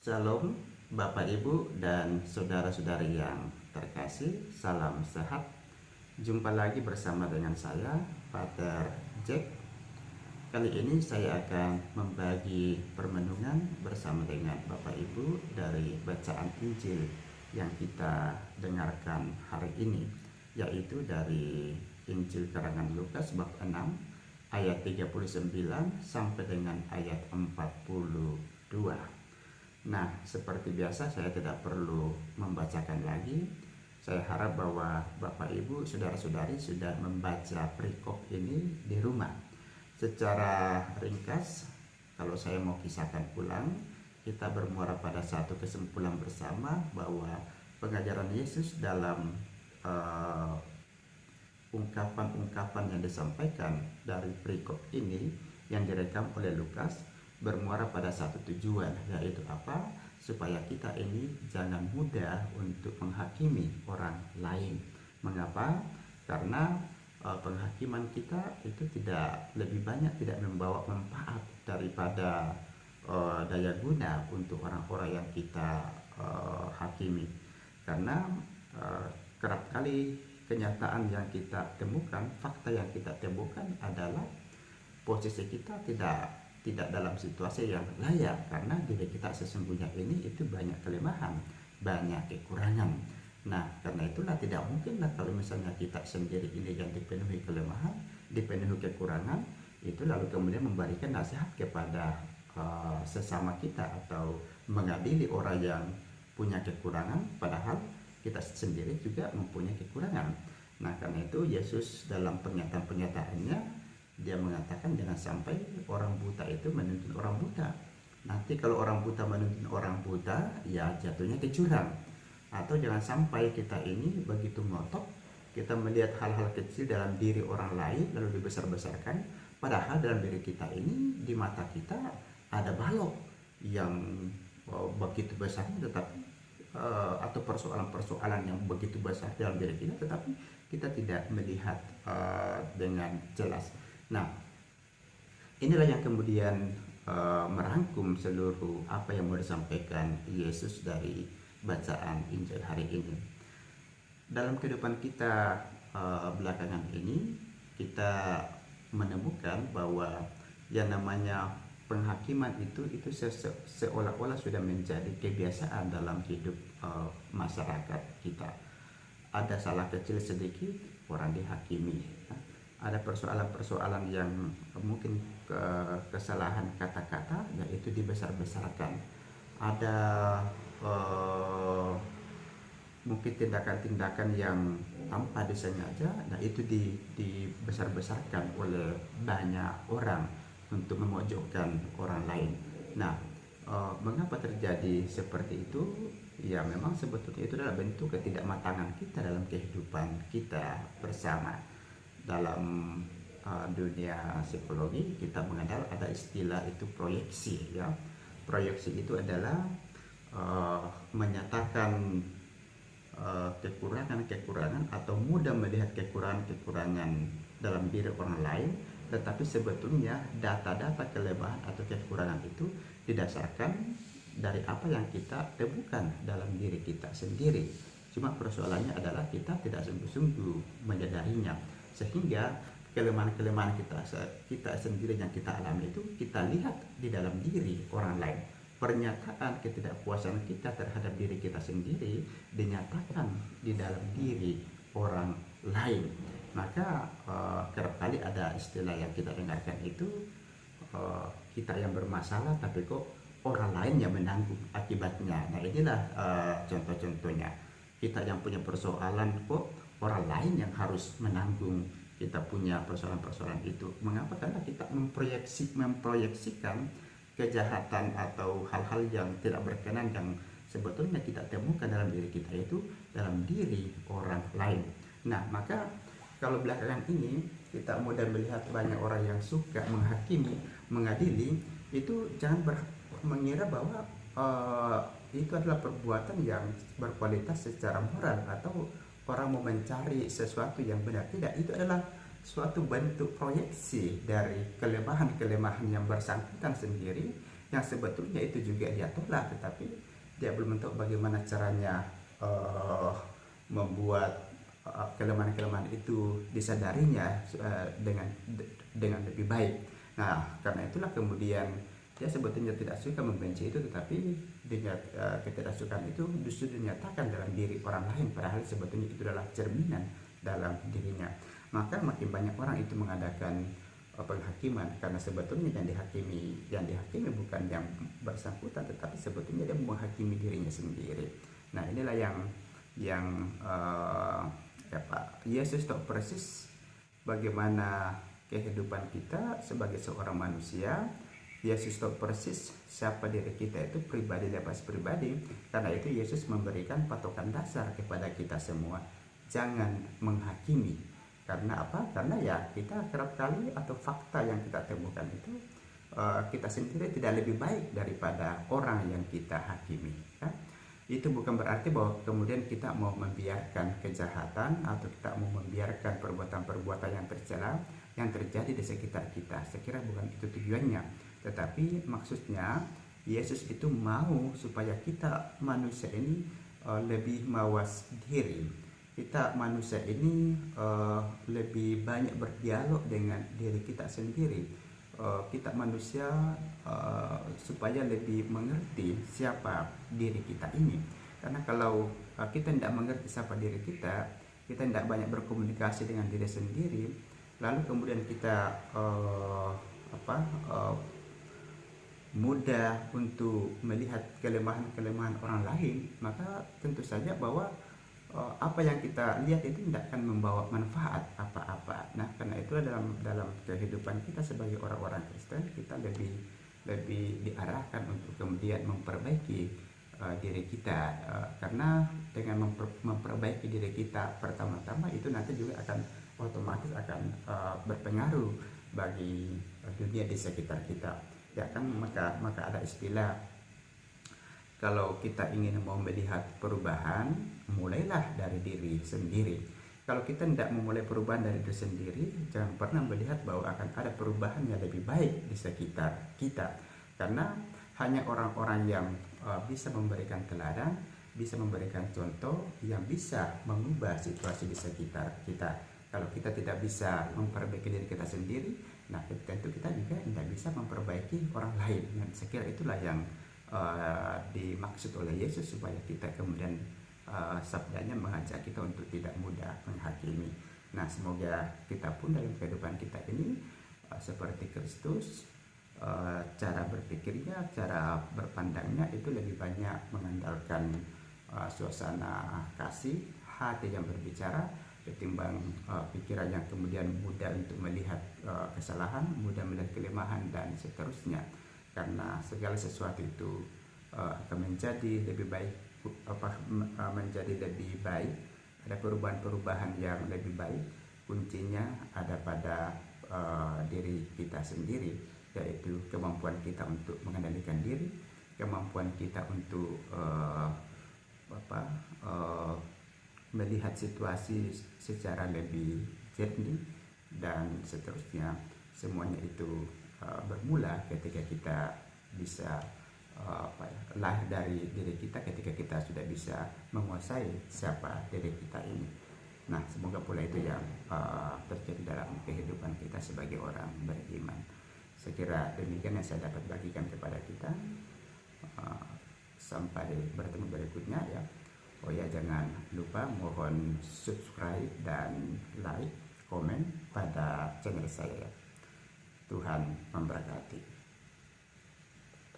Shalom Bapak Ibu dan saudara-saudari yang terkasih, salam sehat. Jumpa lagi bersama dengan saya, Pater Jack. Kali ini saya akan membagi permenungan bersama dengan Bapak Ibu dari bacaan Injil yang kita dengarkan hari ini, yaitu dari Injil karangan Lukas bab 6 ayat 39 sampai dengan ayat 42. Nah, seperti biasa saya tidak perlu membacakan lagi. Saya harap bahwa Bapak Ibu, saudara-saudari sudah membaca perikop ini di rumah. Secara ringkas, kalau saya mau kisahkan ulang, kita bermuara pada satu kesimpulan bersama bahwa pengajaran Yesus dalam ungkapan-ungkapan yang disampaikan dari perikop ini yang direkam oleh Lukas bermuara pada satu tujuan, yaitu apa? Supaya kita ini jangan mudah untuk menghakimi orang lain. Mengapa? Karena penghakiman kita itu tidak lebih banyak tidak membawa manfaat daripada daya guna untuk orang-orang yang kita hakimi. Karena kerap kali kenyataan yang kita temukan, fakta yang kita temukan adalah posisi kita tidak dalam situasi yang layak, karena diri kita sesungguhnya ini itu banyak kelemahan, banyak kekurangan. Nah, karena itulah tidak mungkinlah kalau misalnya kita sendiri ini yang dipenuhi kelemahan, dipenuhi kekurangan, itu lalu kemudian memberikan nasihat kepada sesama kita atau mengadili orang yang punya kekurangan, padahal kita sendiri juga mempunyai kekurangan. Nah, karena itu Yesus dalam pernyataan-pernyataannya dia mengatakan jangan sampai orang buta itu menuntun orang buta. Nanti kalau orang buta menuntun orang buta, ya jatuhnya ke jurang. Atau jangan sampai kita ini begitu ngotot, kita melihat hal-hal kecil dalam diri orang lain lalu dibesar-besarkan, padahal dalam diri kita ini, di mata kita ada balok yang begitu besarnya, tetapi atau persoalan-persoalan yang begitu besar dalam diri kita, tetapi kita tidak melihat dengan jelas. Nah, inilah yang kemudian merangkum seluruh apa yang mau disampaikan Yesus dari bacaan Injil hari ini. Dalam kehidupan kita belakangan ini, kita menemukan bahwa yang namanya penghakiman itu seolah-olah sudah menjadi kebiasaan dalam hidup masyarakat kita. Ada salah kecil sedikit, orang dihakimi. Ada persoalan-persoalan yang mungkin kesalahan kata-kata, yaitu dibesar-besarkan. Ada mungkin tindakan-tindakan yang tanpa disengaja, nah itu dibesar-besarkan oleh banyak orang untuk memojokkan orang lain. Nah, mengapa terjadi seperti itu? Ya, memang sebetulnya itu adalah bentuk ketidakmatangan kita dalam kehidupan kita bersama. Dalam dunia psikologi kita mengenal ada istilah itu proyeksi, ya. Proyeksi itu adalah menyatakan kekurangan-kekurangan atau mudah melihat kekurangan-kekurangan dalam diri orang lain, tetapi sebetulnya data-data kelemahan atau kekurangan itu didasarkan dari apa yang kita temukan dalam diri kita sendiri. Cuma persoalannya adalah kita tidak sungguh-sungguh menyadarinya, sehingga kelemahan-kelemahan kita sendiri yang kita alami itu kita lihat di dalam diri orang lain. Pernyataan ketidakpuasan kita terhadap diri kita sendiri dinyatakan di dalam diri orang lain. Maka kerap kali ada istilah yang kita dengarkan itu, kita yang bermasalah tapi kok orang lain yang menanggung akibatnya. Nah, inilah contoh-contohnya. Kita yang punya persoalan kok orang lain yang harus menanggung kita punya persoalan-persoalan itu. Mengapa? Karena kita memproyeksikan kejahatan atau hal-hal yang tidak berkenan yang sebetulnya kita temukan dalam diri kita itu dalam diri orang lain. Nah, maka kalau belakangan ini kita mudah melihat banyak orang yang suka menghakimi, mengadili, itu jangan mengira bahwa itu adalah perbuatan yang berkualitas secara moral atau orang mau mencari sesuatu yang benar. Tidak, itu adalah suatu bentuk proyeksi dari kelemahan-kelemahan yang bersangkutan sendiri yang sebetulnya itu juga dia tolak, tetapi dia belum tahu bagaimana caranya membuat kelemahan-kelemahan itu disadarinya dengan lebih baik. Nah, karena itulah kemudian dia sebetulnya tidak suka membenci itu, tetapi ketidaksukaan itu justru dinyatakan dalam diri orang lain, padahal sebetulnya itu adalah cerminan dalam dirinya. Maka makin banyak orang itu mengadakan penghakiman, karena sebetulnya yang dihakimi bukan yang bersangkutan, tetapi sebetulnya dia menghakimi dirinya sendiri. Nah, inilah yang Yesus tahu persis bagaimana kehidupan kita sebagai seorang manusia. Yesus tahu persis siapa diri kita itu pribadi lepas pribadi. Karena itu Yesus memberikan patokan dasar kepada kita semua. Jangan menghakimi. Karena apa? Karena ya kita kerap kali atau fakta yang kita temukan itu kita sendiri tidak lebih baik daripada orang yang kita hakimi. Kan? Itu bukan berarti bahwa kemudian kita mau membiarkan kejahatan atau kita mau membiarkan perbuatan-perbuatan yang tercela yang terjadi di sekitar kita. Saya kira bukan itu tujuannya. Tetapi maksudnya Yesus itu mau supaya kita manusia ini lebih mawas diri. Kita manusia ini lebih banyak berdialog dengan diri kita sendiri. Kita manusia supaya lebih mengerti siapa diri kita ini. Karena kalau kita tidak mengerti siapa diri kita tidak banyak berkomunikasi dengan diri sendiri, lalu kemudian kita mudah untuk melihat kelemahan-kelemahan orang lain, maka tentu saja bahwa apa yang kita lihat itu tidak akan membawa manfaat apa-apa. Nah, karena itu dalam kehidupan kita sebagai orang-orang Kristen, kita lebih diarahkan untuk kemudian memperbaiki diri kita, karena dengan memperbaiki diri kita pertama-tama itu nanti juga akan otomatis akan berpengaruh bagi dunia di sekitar kita. Ya kan, maka ada istilah, kalau kita ingin mau melihat perubahan, mulailah dari diri sendiri. Kalau kita tidak memulai perubahan dari diri sendiri, jangan pernah melihat bahwa akan ada perubahan yang lebih baik di sekitar kita. Karena hanya orang-orang yang bisa memberikan teladan, bisa memberikan contoh, yang bisa mengubah situasi di sekitar kita. Kalau kita tidak bisa memperbaiki diri kita sendiri, nah tentu kita juga tidak bisa memperbaiki orang lain. Dan saya kira itulah yang dimaksud oleh Yesus, supaya kita kemudian sabdanya mengajak kita untuk tidak mudah menghakimi. Nah, semoga kita pun dalam kehidupan kita ini seperti Kristus, cara berpikirnya, cara berpandangnya itu lebih banyak mengandalkan suasana kasih, hati yang berbicara, ketimbang pikiran yang kemudian mudah untuk melihat kesalahan, mudah melihat kelemahan dan seterusnya. Karena segala sesuatu itu akan menjadi lebih baik, menjadi lebih baik, ada perubahan-perubahan yang lebih baik, kuncinya ada pada diri kita sendiri, yaitu kemampuan kita untuk mengendalikan diri, kemampuan kita untuk melihat situasi secara lebih jernih dan seterusnya. Semuanya itu bermula ketika kita bisa lahir dari diri kita, ketika kita sudah bisa menguasai siapa diri kita ini. Nah, semoga pula itu yang terjadi dalam kehidupan kita sebagai orang beriman. Saya kira demikian yang saya dapat bagikan kepada kita. Sampai bertemu berikutnya ya. Oh ya, jangan lupa mohon subscribe dan like, komen pada channel saya. Tuhan memberkati.